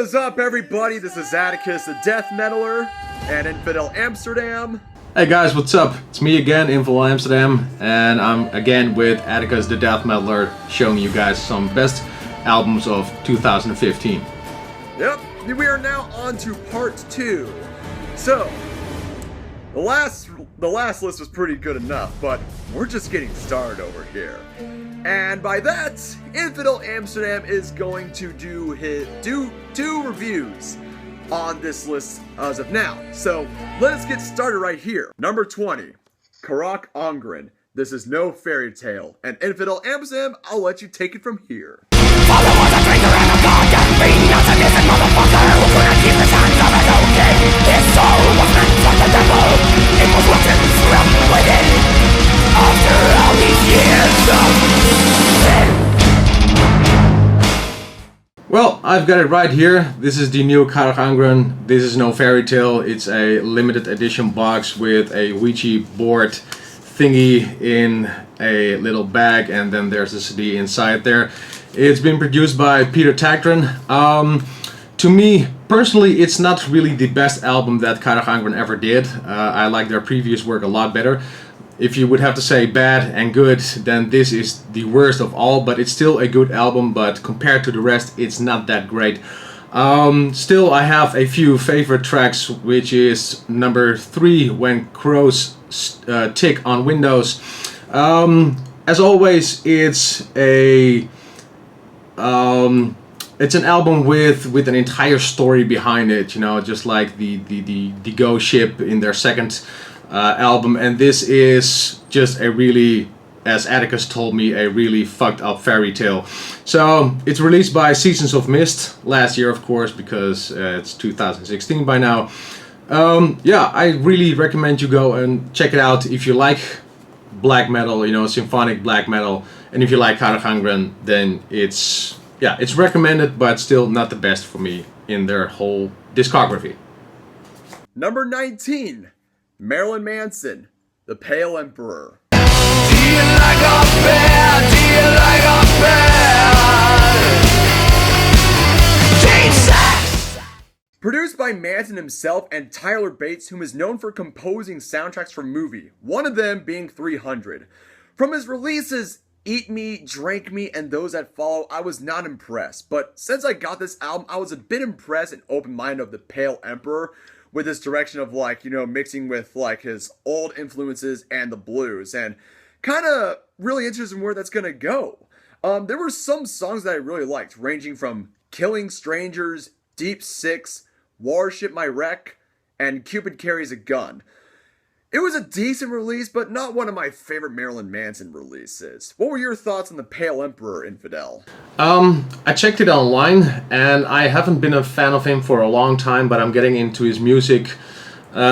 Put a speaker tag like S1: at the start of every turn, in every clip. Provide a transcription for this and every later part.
S1: is up, everybody? This is Atticus, the Death Metaler, and Infidel Amsterdam.
S2: Hey guys, what's up? It's me again, Infidel Amsterdam, and I'm again with Atticus, the Death Metaler, showing you guys some best albums of 2015.
S1: Yep, we are now on to part 2. So, the last list was pretty good enough, but we're just getting started over here. And by that, Infidel Amsterdam is going to do two reviews on this list as of now. So let us get started right here. Number 20, Carach Angren. This is no fairy tale. And Infidel Amsterdam, I'll let you take it from here.
S3: Father was a traitor and a goddamn fiend, not a decent motherfucker who couldn't keep his hands off his own king. His soul was meant for the devil, it was rotten from within. After all these years of sin.
S2: Well, I've got it right here. This is the new Carach Angren. This is no fairy tale. It's a limited edition box with a Ouija board thingy in a little bag, and then there's a CD inside there. It's been produced by Peter Tagren. To me, personally, it's not really the best album that Carach Angren ever did. I like their previous work a lot better. If you would have to say bad and good, then this is the worst of all, but it's still a good album, but compared to the rest, it's not that great. Still, I have a few favorite tracks, which is number 3, When Crows Tick on Windows. As always, it's an album with an entire story behind it, you know, just like the Go Ship in their second album, and this is just a really, as Atticus told me, a really fucked up fairy tale. So it's released by Seasons of Mist last year, of course, because it's 2016 by now. Yeah, I really recommend you go and check it out if you like black metal, you know, symphonic black metal, and if you like Carach Angren, then it's recommended, but still not the best for me in their whole discography.
S1: Number 19, Marilyn Manson, The Pale Emperor.
S3: Do you like a bear? Do you like a bear? Jesus!
S1: Produced by Manson himself and Tyler Bates, whom is known for composing soundtracks for movie, one of them being 300. From his releases, Eat Me, Drank Me, and those that follow, I was not impressed. But since I got this album, I was a bit impressed and open-minded of The Pale Emperor, with this direction of, like, you know, mixing with like his old influences and the blues, and kind of really interested in where that's gonna go. There were some songs that I really liked, ranging from Killing Strangers, Deep Six, Warship My Wreck, and Cupid Carries a Gun. It was a decent release, but not one of my favorite Marilyn Manson releases. What were your thoughts on The Pale Emperor, Infidel?
S2: I checked it online, and I haven't been a fan of him for a long time, but I'm getting into his music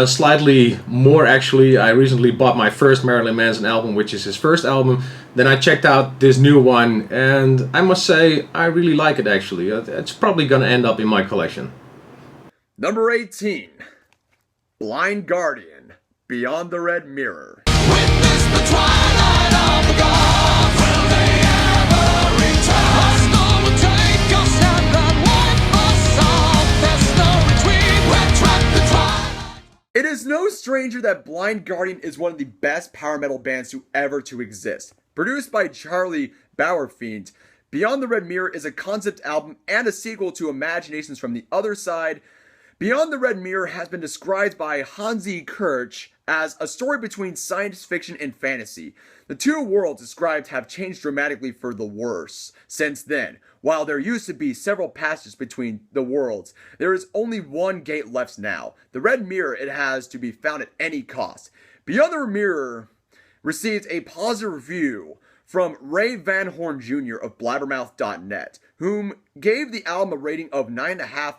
S2: slightly more, actually. I recently bought my first Marilyn Manson album, which is his first album. Then I checked out this new one, and I must say, I really like it, actually. It's probably gonna end up in my collection.
S1: Number 18, Blind Guardian, Beyond the Red Mirror.
S3: Witness the twilight of the gods. Will they ever return? A storm will take us and then wipe us off. There's no retreat. We're trapped in twilight.
S1: It is no stranger that Blind Guardian is one of the best power metal bands to ever to exist. Produced by Charlie Bauerfeind, Beyond the Red Mirror is a concept album and a sequel to Imaginations from the Other Side. Beyond the Red Mirror has been described by Hansi Kirch as a story between science fiction and fantasy. The two worlds described have changed dramatically for the worse since then. While there used to be several passages between the worlds, there is only one gate left now. The Red Mirror, it has to be found at any cost. Beyond the Mirror received a positive review from Ray Van Horn Jr. of Blabbermouth.net, whom gave the album a rating of 9.5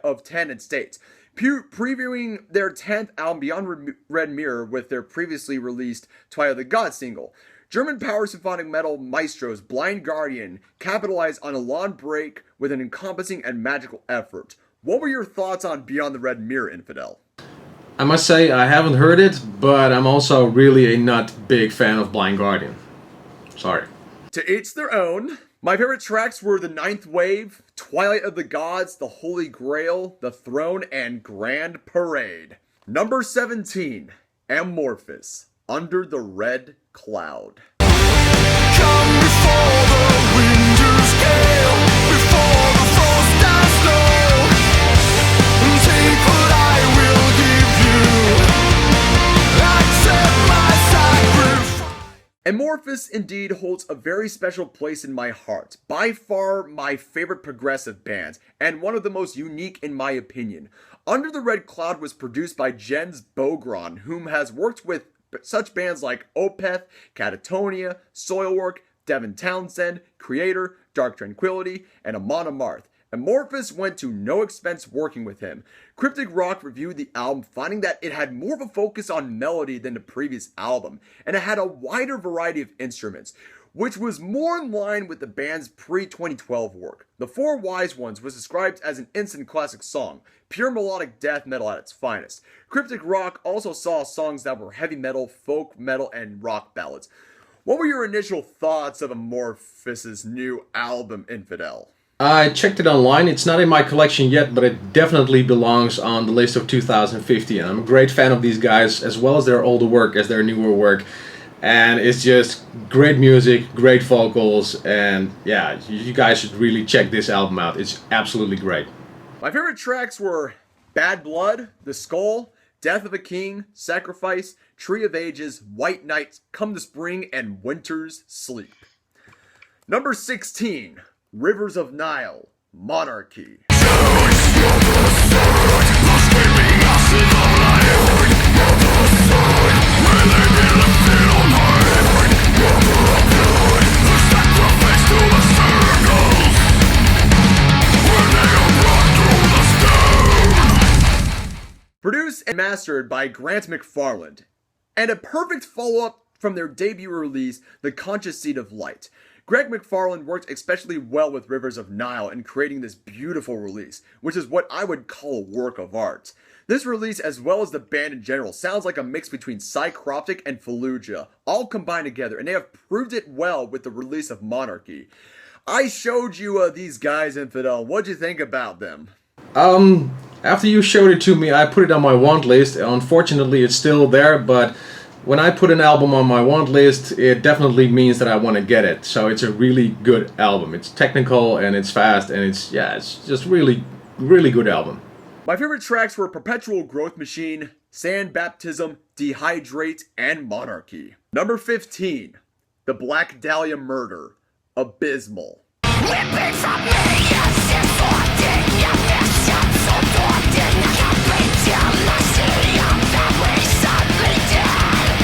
S1: of 10 and states, previewing their 10th album Beyond Red Mirror with their previously released Twilight of the Gods single. German power symphonic metal maestros Blind Guardian capitalized on a long break with an encompassing and magical effort. What were your thoughts on Beyond the Red Mirror, Infidel?
S2: I must say I haven't heard it, but I'm also really a not big fan of Blind Guardian. Sorry.
S1: To each their own. My favorite tracks were The Ninth Wave, Twilight of the Gods, The Holy Grail, The Throne, and Grand Parade. Number 17, Amorphous, Under the Red Cloud.
S3: Come before the winter's gale, before the frost and snow. Take what I will give you. Accept my sacrifice.
S1: Amorphous indeed holds a very special place in my heart. By far my favorite progressive band, and one of the most unique in my opinion. Under the Red Cloud was produced by Jens Bogron, whom has worked with such bands like Opeth, Catatonia, Soilwork, Devin Townsend, Creator, Dark Tranquillity, and Amon Amarth. Amorphous went to no expense working with him. Cryptic Rock reviewed the album, finding that it had more of a focus on melody than the previous album, and it had a wider variety of instruments, which was more in line with the band's pre-2012 work. The Four Wise Ones was described as an instant classic song, pure melodic death metal at its finest. Cryptic Rock also saw songs that were heavy metal, folk metal, and rock ballads. What were your initial thoughts of Amorphous' new album, Infidel?
S2: I checked it online. It's not in my collection yet, but it definitely belongs on the list of 2050. And I'm a great fan of these guys, as well as their older work as their newer work. And it's just great music, great vocals, and yeah, you guys should really check this album out. It's absolutely great.
S1: My favorite tracks were Bad Blood, The Skull, Death of a King, Sacrifice, Tree of Ages, White Knight, Come the Spring, and Winter's Sleep. Number 16, Rivers of Nile, Monarchy. Produced and mastered by Grant McFarland, and a perfect follow-up from their debut release, The Conscious Seed of Light. Greg McFarland worked especially well with Rivers of Nile in creating this beautiful release, which is what I would call a work of art. This release, as well as the band in general, sounds like a mix between Psychroptic and Fallujah, all combined together, and they have proved it well with the release of Monarchy. I showed you these guys, Infidel. What'd you think about them?
S2: After you showed it to me, I put it on my want list. Unfortunately, it's still there, but when I put an album on my want list, it definitely means that I want to get it. So it's a really good album. It's technical and it's fast and it's just really, really good album.
S1: My favorite tracks were Perpetual Growth Machine, Sand Baptism, Dehydrate, and Monarchy. Number 15, The Black Dahlia Murder, Abysmal.
S3: Weeping from me as if ordained, your vision so daunting, capitulation of the recently dead,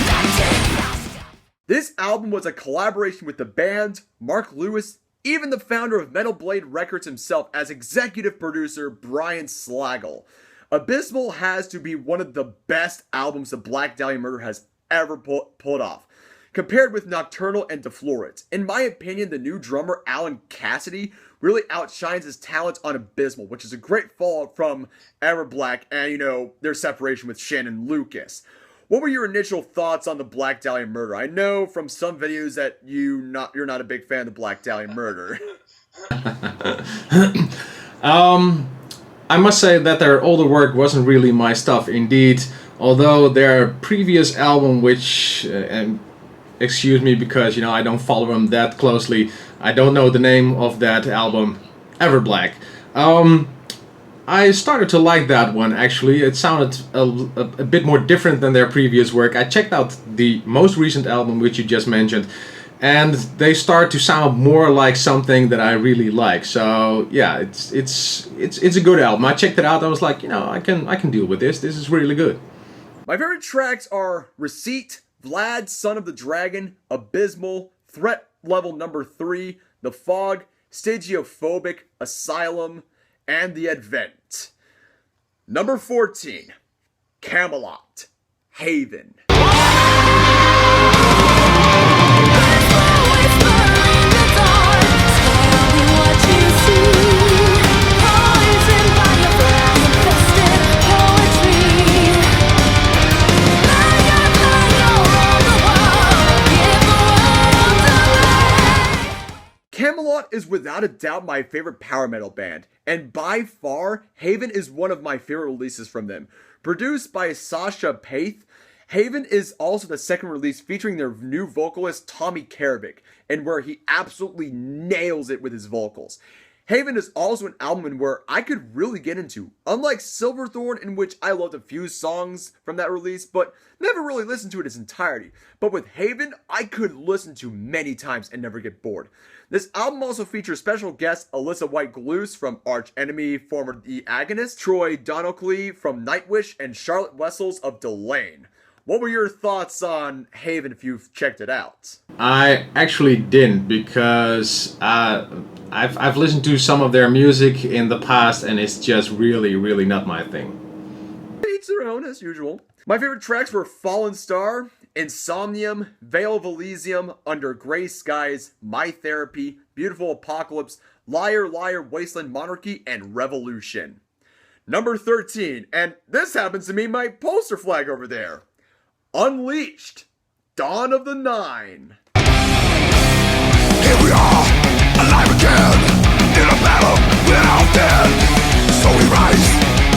S3: the deep.
S1: This album was a collaboration with the band, Mark Lewis, even the founder of Metal Blade Records himself as executive producer Brian Slagle. Abysmal has to be one of the best albums the Black Dahlia Murder has ever pulled off, compared with Nocturnal and Deflorate. In my opinion, the new drummer Alan Cassidy really outshines his talent on Abysmal, which is a great fallout from Everblack and, their separation with Shannon Lucas. What were your initial thoughts on the Black Dahlia Murder? I know from some videos that you're not a big fan of the Black Dahlia Murder.
S2: I must say that their older work wasn't really my stuff indeed, although their previous album, which, excuse me because, I don't follow them that closely, I don't know the name of that album, Everblack. I started to like that one actually. It sounded a bit more different than their previous work. I checked out the most recent album which you just mentioned, and they start to sound more like something that I really like. So yeah, it's a good album. I checked it out. I was like, I can deal with this. This is really good.
S1: My favorite tracks are Receipt, Vlad, Son of the Dragon, Abysmal, Threat Level Number 3, The Fog, Stagiophobic, Asylum, and The Advent. Number 14, Camelot Haven. Camelot Camelot is without a doubt my favorite power metal band, and by far, Haven is one of my favorite releases from them. Produced by Sasha Paeth, Haven is also the second release featuring their new vocalist Tommy Karavik, and where he absolutely nails it with his vocals. Haven is also an album in where I could really get into, unlike Silverthorn, in which I loved a few songs from that release, but never really listened to it in its entirety. But with Haven, I could listen to many times and never get bored. This album also features special guests Alyssa White-Gluz from Arch Enemy, former The Agonist, Troy Donockley from Nightwish, and Charlotte Wessels of Delane. What were your thoughts on Haven if you've checked it out?
S2: I actually didn't, because I've listened to some of their music in the past and it's just really not my thing.
S1: Each their own, as usual. My favorite tracks were Fallen Star, Insomnium, Veil of Elysium, Under Grey Skies, My Therapy, Beautiful Apocalypse, Liar Liar, Wasteland Monarchy, and Revolution. Number 13, and this happens to be my poster flag over there. Unleashed, Dawn of the Nine.
S3: Here we are, alive again, in a battle without end. So we rise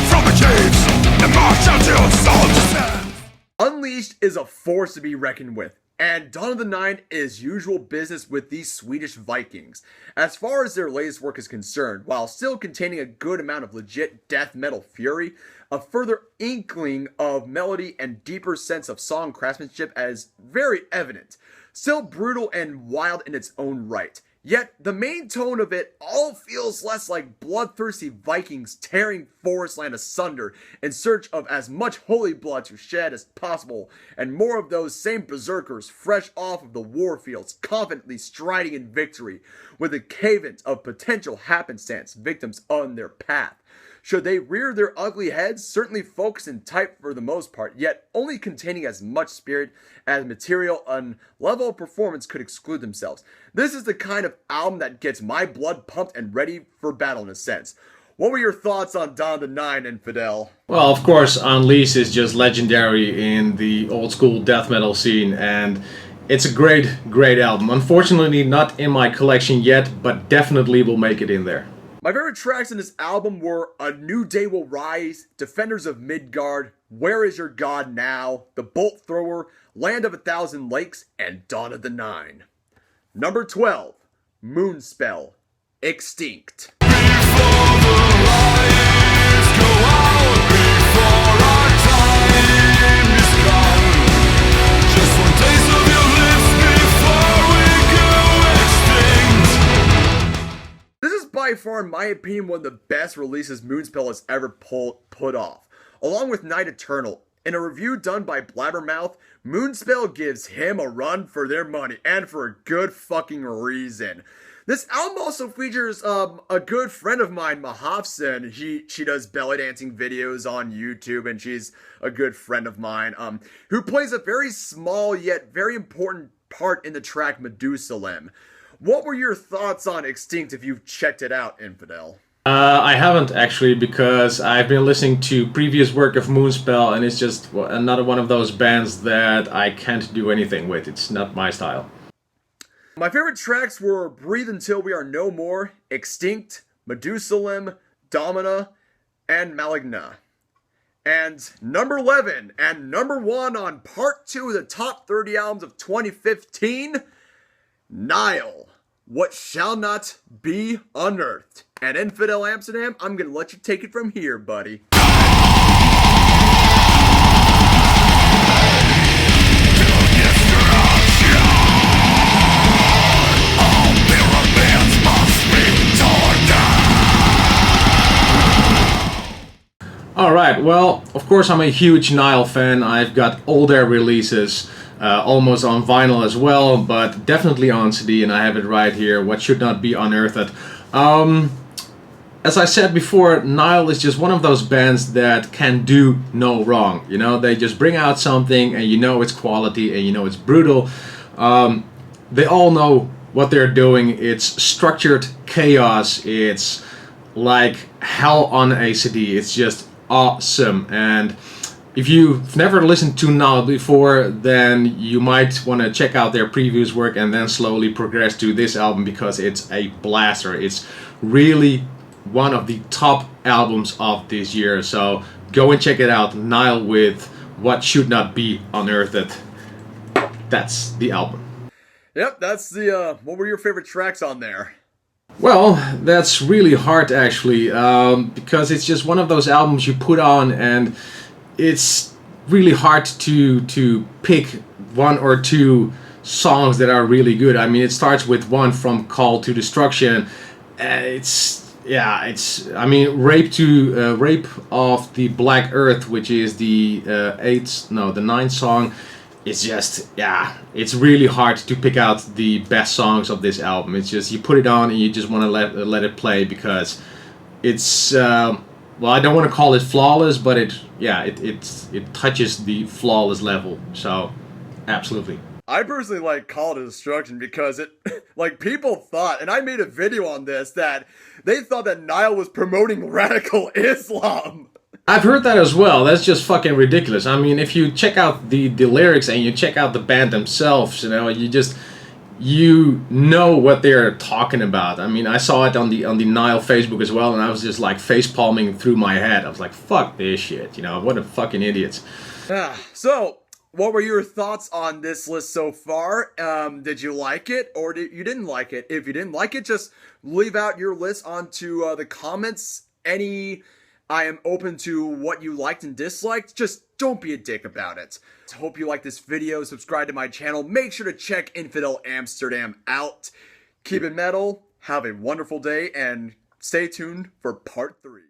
S3: from the caves and march until soul descends.
S1: Unleashed is a force to be reckoned with, and Dawn of the Nine is usual business with these Swedish Vikings. As far as their latest work is concerned, while still containing a good amount of legit death metal fury, a further inkling of melody and deeper sense of song craftsmanship is very evident. Still brutal and wild in its own right. Yet, the main tone of it all feels less like bloodthirsty Vikings tearing forest land asunder in search of as much holy blood to shed as possible, and more of those same berserkers fresh off of the war fields, confidently striding in victory, with a cadence of potential happenstance victims on their path. Should they rear their ugly heads, certainly focused and tight for the most part, yet only containing as much spirit as material and level of performance could exclude themselves. This is the kind of album that gets my blood pumped and ready for battle in a sense. What were your thoughts on Dawn of the Nine, Infidel?
S2: Well, of course, Unleashed is just legendary in the old school death metal scene, and it's a great album. Unfortunately, not in my collection yet, but definitely will make it in there.
S1: My favorite tracks in this album were A New Day Will Rise, Defenders of Midgard, Where Is Your God Now, The Bolt Thrower, Land of a Thousand Lakes, and Dawn of the Nine. Number 12, Moonspell, Extinct. By far, in my opinion, one of the best releases Moonspell has ever put off. Along with Night Eternal, in a review done by Blabbermouth, Moonspell gives him a run for their money, and for a good fucking reason. This album also features a good friend of mine, Mahafson. She does belly dancing videos on YouTube, and she's a good friend of mine, who plays a very small yet very important part in the track Medusalem. What were your thoughts on Extinct if you've checked it out, Infidel?
S2: I haven't actually, because I've been listening to previous work of Moonspell, and it's just another one of those bands that I can't do anything with. It's not my style.
S1: My favorite tracks were Breathe Until We Are No More, Extinct, Medusalem, Domina, and Maligna. And number 11, and number 1 on part 2 of the top 30 albums of 2015... Nile, What Shall Not Be Unearthed. And Infidel Amsterdam, I'm going to let you take it from here, buddy.
S2: Alright, well, of course I'm a huge Nile fan. I've got all their releases. Almost on vinyl as well, but definitely on CD, and I have it right here, What Should Not Be Unearthed. As I said before, Nile is just one of those bands that can do no wrong. You know, they just bring out something and you know it's quality and you know it's brutal. They all know what they're doing. It's structured chaos. It's like hell on a CD. It's just awesome. And If you've never listened to Nile before, then you might want to check out their previous work and then slowly progress to this album, because it's a blaster. It's really one of the top albums of this year. So go and check it out. Nile with What Should Not Be Unearthed. That's the album.
S1: Yep, that's the, what were your favorite tracks on there?
S2: Well, that's really hard actually, because it's just one of those albums you put on and it's really hard to pick one or two songs that are really good. I mean, it starts with one from Call to Destruction. I mean, Rape of the Black Earth, which is the ninth song. It's just, it's really hard to pick out the best songs of this album. It's just, you put it on and you just want to let it play, because it's, well, I don't want to call it flawless, but it touches the flawless level. So, absolutely.
S1: I personally like Call to Destruction because it, like, people thought, and I made a video on this, that they thought that Nile was promoting radical Islam.
S2: I've heard that as well. That's just fucking ridiculous. I mean, if you check out the lyrics and you check out the band themselves, you know what they're talking about. I mean, I saw it on the Nile Facebook as well, and I was just like face palming through my head. I was like, fuck this shit, what a fucking idiots.
S1: So, what were your thoughts on this list so far? Did you like it, or you didn't like it? If you didn't like it, just leave out your list onto the comments. I am open to what you liked and disliked. Just don't be a dick about it. Hope you like this video. Subscribe to my channel. Make sure to check Infidel Amsterdam out. Keep it metal. Have a wonderful day, and stay tuned for part 3.